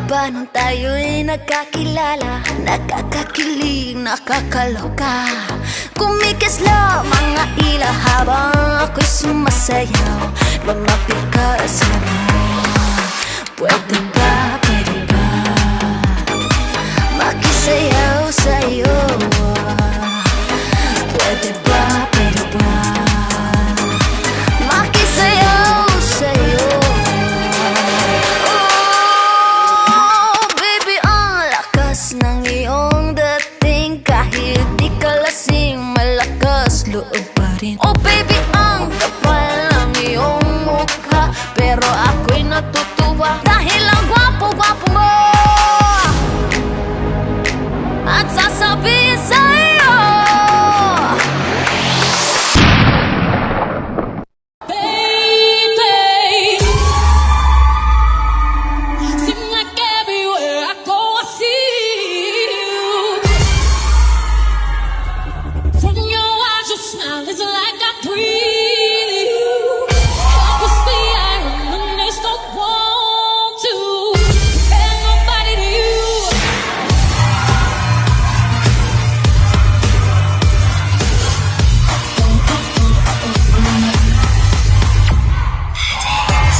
ba nung tayo'y nagkakilala? Nakakakilig, nakakaloka. Kumikisla mga ila habang ako'y sumasayaw. Lumapit ka sa akin. Pwede ba, pwede ba makisayaw sa'yo? Pwede ba, pwede ba makisayaw sa'yo? Oh, baby, ang lakas ng iyong dating. Kahit di ka lasing, malakas loob pa rin. Oh baby, ang kapal ng iyong mukha, pero ako'y natutuwa dahil ang gwapo-gwapo mo. At sasabihin sa'yo, baby, seem like everywhere I go I see you. From your eyes, your smile is like I breathe you. Obviously I am the next I want to. There's nobody to you.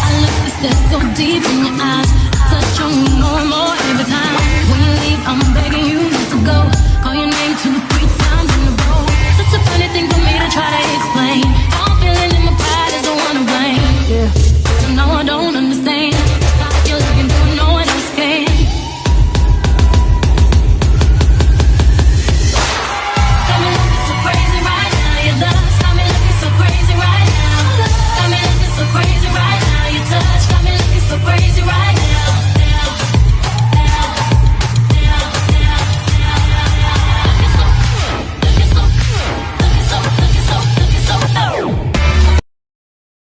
I look this so deep in your eyes. I touch on you more and more every time. When you leave, I'm begging you not to go. Call your name 2-3 times in a row. Such a funny thing for me to try to explain.